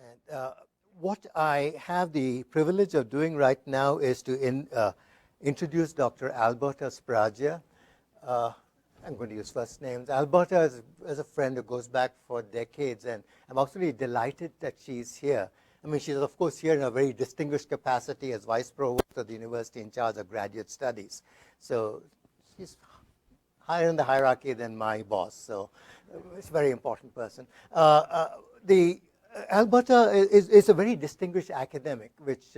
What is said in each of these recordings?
And what I have the privilege of doing right now is to introduce Dr. Alberta Sbragia. I'm going to use first names. Alberta is a friend who goes back for decades, and I'm absolutely delighted that she's here. I mean, she's, of course, here in a very distinguished capacity as Vice Provost of the University in charge of graduate studies. So she's higher in the hierarchy than my boss, so it's a very important person. Alberta is a very distinguished academic, which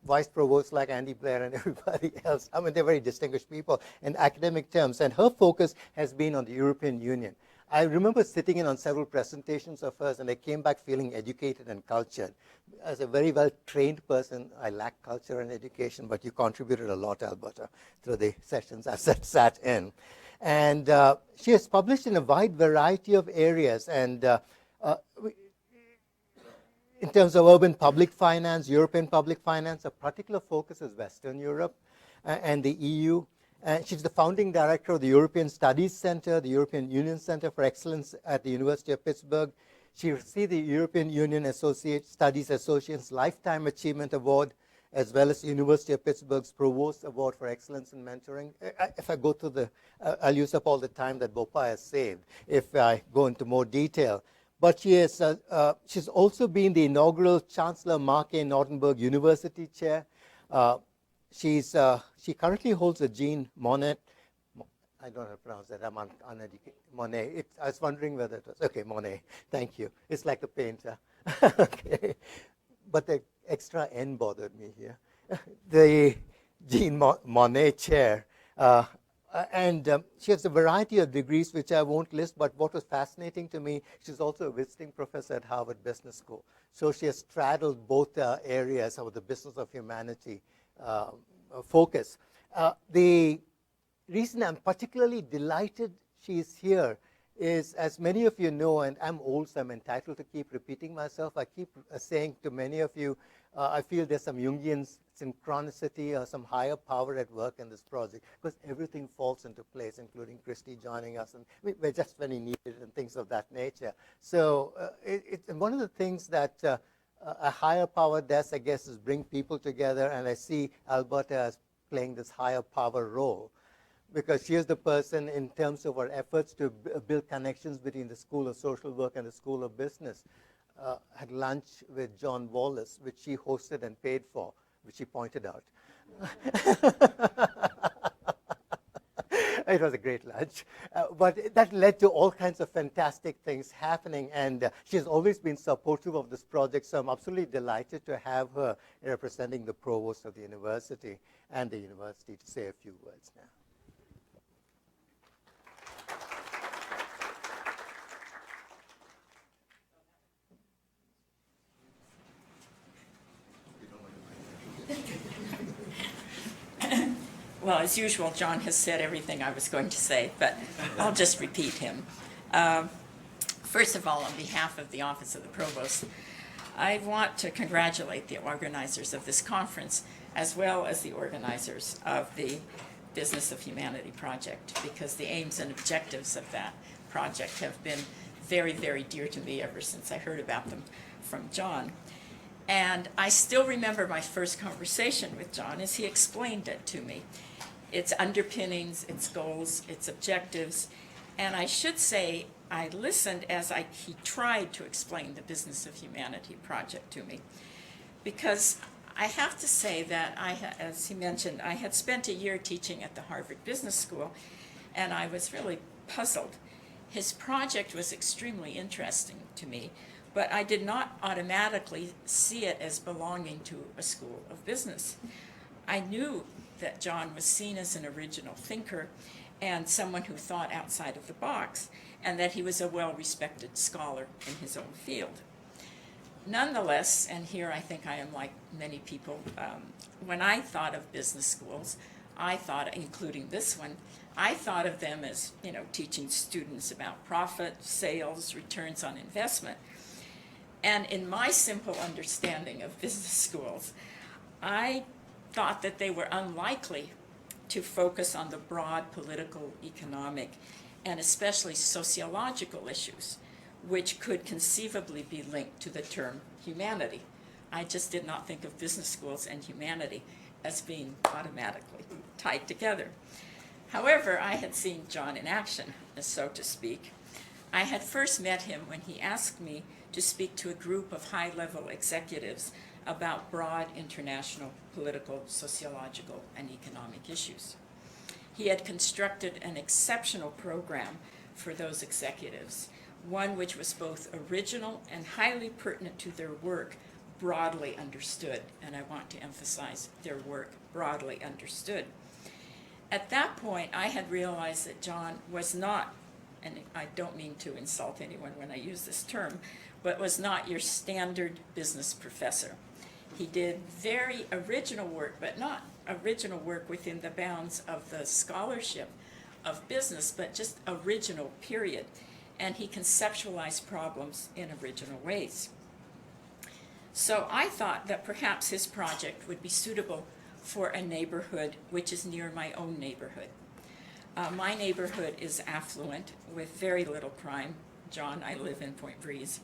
Vice Provost like Andy Blair and everybody else, I mean, they're very distinguished people in academic terms, and her focus has been on the European Union. I remember sitting in on several presentations of hers, and I came back feeling educated and cultured. As a very well-trained person, I lack culture and education, but you contributed a lot, Alberta, through the sessions I've sat in. And she has published in a wide variety of areas, and in terms of urban public finance, European public finance, a particular focus is Western Europe and the EU. She's the founding director of the European Studies Center, the European Union Center for Excellence at the University of Pittsburgh. She received the European Union Studies Associate's Lifetime Achievement Award, as well as the University of Pittsburgh's Provost Award for Excellence in Mentoring. If I go through I'll use up all the time that Bopa has saved if I go into more detail. But she's also been the inaugural Chancellor Mark A. Nordenberg University Chair. She currently holds a Jean Monnet. I don't know how to pronounce that. I'm uneducated. Monet. I was wondering whether it was. Okay, Monet. Thank you. It's like a painter. Okay. But the extra N bothered me here. The Jean Monnet Chair. And she has a variety of degrees, which I won't list, but what was fascinating to me, she's also a visiting professor at Harvard Business School. So she has straddled both areas of the business of humanity focus. The reason I'm particularly delighted she's here is, as many of you know, and I'm old, so I'm entitled to keep repeating myself. I keep saying to many of you, I feel there's some Jungian synchronicity or some higher power at work in this project, because everything falls into place, including Christy joining us, and we're just very needed and things of that nature. So one of the things that a higher power does, I guess, is bring people together, and I see Alberta as playing this higher power role, because she is the person in terms of our efforts to build connections between the School of Social Work and the School of Business. Had lunch with John Wallace, which she hosted and paid for, which she pointed out. It was a great lunch. But that led to all kinds of fantastic things happening, and she's always been supportive of this project, so I'm absolutely delighted to have her representing the Provost of the university and the university to say a few words now. Well, as usual, John has said everything I was going to say, but I'll just repeat him. First of all, on behalf of the Office of the Provost, I want to congratulate the organizers of this conference, as well as the organizers of the Business of Humanity project, because the aims and objectives of that project have been very, very dear to me ever since I heard about them from John. And I still remember my first conversation with John as he explained it to me. Its underpinnings, its goals, its objectives. And I should say, I listened as he tried to explain the Business of Humanity project to me. Because I have to say that, as he mentioned, I had spent a year teaching at the Harvard Business School, and I was really puzzled. His project was extremely interesting to me, but I did not automatically see it as belonging to a school of business. I knew that John was seen as an original thinker and someone who thought outside of the box, and that he was a well-respected scholar in his own field. Nonetheless, and here I think I am like many people, when I thought of business schools, I thought, including this one, I thought of them as, teaching students about profit, sales, returns on investment. And in my simple understanding of business schools, I thought that they were unlikely to focus on the broad political, economic, and especially sociological issues which could conceivably be linked to the term humanity. I just did not think of business schools and humanity as being automatically tied together. However, I had seen John in action, so to speak. I had first met him when he asked me to speak to a group of high-level executives about broad international political, sociological, and economic issues. He had constructed an exceptional program for those executives, one which was both original and highly pertinent to their work, broadly understood, and I want to emphasize their work broadly understood. At that point, I had realized that John was not, and I don't mean to insult anyone when I use this term, but was not your standard business professor. He did very original work, but not original work within the bounds of the scholarship of business, but just original, period. And he conceptualized problems in original ways. So I thought that perhaps his project would be suitable for a neighborhood which is near my own neighborhood. My neighborhood is affluent with very little crime. John, I live in Point Breeze.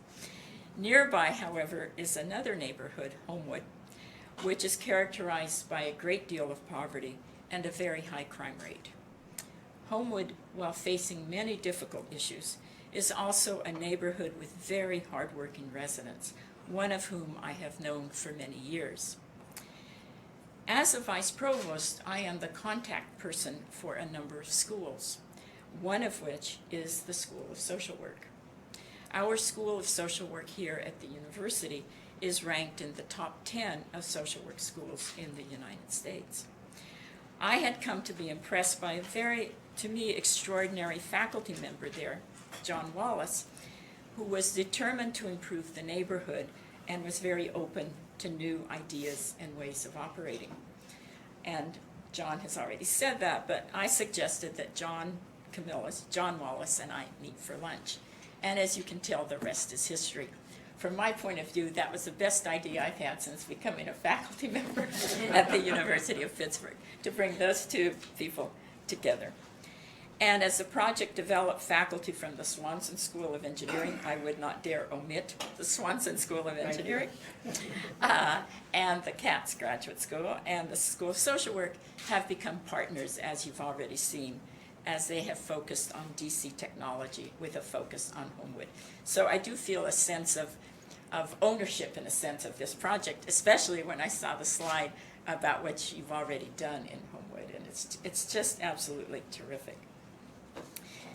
Nearby, however, is another neighborhood, Homewood, which is characterized by a great deal of poverty and a very high crime rate. Homewood, while facing many difficult issues, is also a neighborhood with very hardworking residents, one of whom I have known for many years. As a vice provost, I am the contact person for a number of schools, one of which is the School of Social Work. Our School of Social Work here at the university is ranked in the top 10 of social work schools in the United States. I had come to be impressed by a very, to me, extraordinary faculty member there, John Wallace, who was determined to improve the neighborhood and was very open to new ideas and ways of operating. And John has already said that, but I suggested that John Wallace and I meet for lunch. And as you can tell, the rest is history. From my point of view, that was the best idea I've had since becoming a faculty member at the University of Pittsburgh, to bring those two people together. And as the project developed faculty from the Swanson School of Engineering, I would not dare omit the Swanson School of Engineering, and the Katz Graduate School, and the School of Social Work have become partners, as you've already seen, as they have focused on DC technology with a focus on Homewood. So I do feel a sense of ownership, in a sense, of this project, especially when I saw the slide about what you've already done in Homewood, and it's just absolutely terrific.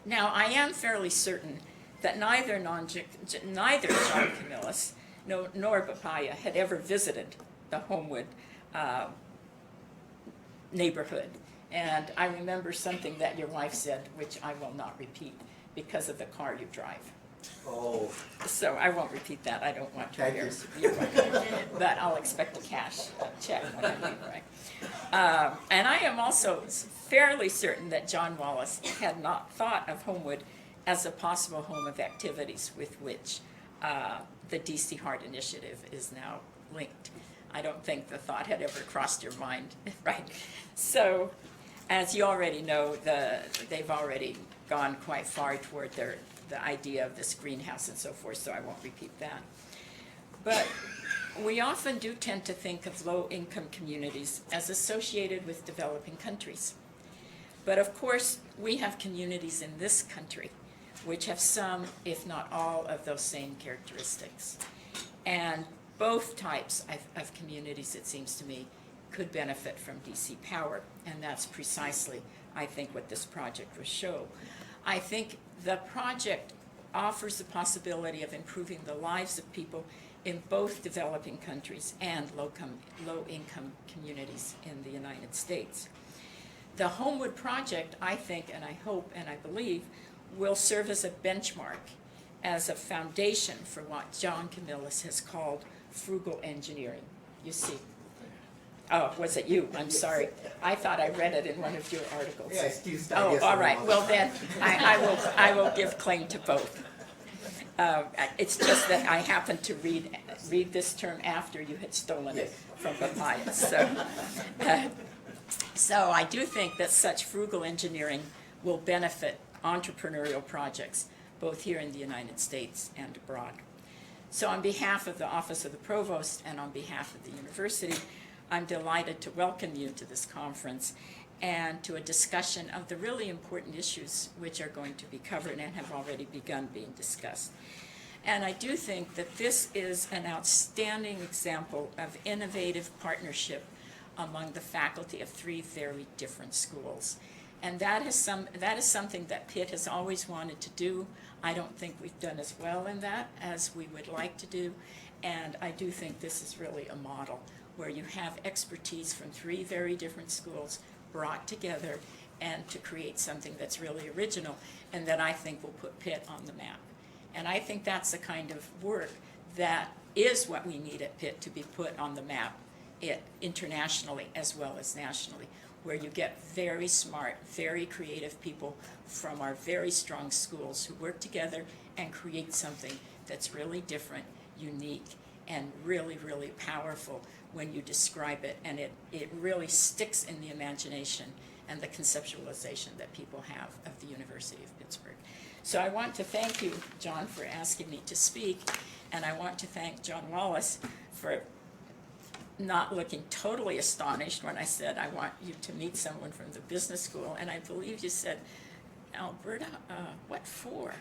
Now, I am fairly certain that neither John Camillus nor Papaya had ever visited the Homewood neighborhood. And I remember something that your wife said, which I will not repeat, because of the car you drive. Oh. So I won't repeat that. I don't want to Thank you. embarrass your wife. But I'll expect a cash check when I leave, right? And I am also fairly certain that John Wallace had not thought of Homewood as a possible home of activities with which the DC Heart Initiative is now linked. I don't think the thought had ever crossed your mind, right? So, as you already know, they've already gone quite far toward the idea of this greenhouse and so forth, so I won't repeat that. But we often do tend to think of low-income communities as associated with developing countries. But of course, we have communities in this country which have some, if not all, of those same characteristics. And both types of communities, it seems to me, could benefit from DC power, and that's precisely, I think, what this project will show. I think the project offers the possibility of improving the lives of people in both developing countries and low-income communities in the United States. The Homewood project, I think, and I hope, and I believe, will serve as a benchmark, as a foundation for what John Camillus has called frugal engineering. You see. Oh, was it you? I'm sorry. I thought I read it in one of your articles. Yeah, Steve's Oh, all right. Well, then I will give claim to both. It's just that I happened to read this term after you had stolen it from Papaya. So I do think that such frugal engineering will benefit entrepreneurial projects, both here in the United States and abroad. So on behalf of the Office of the Provost and on behalf of the university, I'm delighted to welcome you to this conference and to a discussion of the really important issues which are going to be covered and have already begun being discussed. And I do think that this is an outstanding example of innovative partnership among the faculty of three very different schools. And that is something that Pitt has always wanted to do. I don't think we've done as well in that as we would like to do. And I do think this is really a model where you have expertise from three very different schools brought together and to create something that's really original and that I think will put Pitt on the map. And I think that's the kind of work that is what we need at Pitt to be put on the map internationally as well as nationally, where you get very smart, very creative people from our very strong schools who work together and create something that's really different, unique, and really, really powerful when you describe it, and it really sticks in the imagination and the conceptualization that people have of the University of Pittsburgh. So I want to thank you, John, for asking me to speak, and I want to thank John Wallace for not looking totally astonished when I said I want you to meet someone from the business school, and I believe you said, Alberta, what for?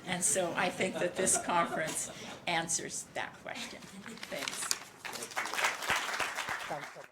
And so I think that this conference answers that question. Thanks. Thanks so much.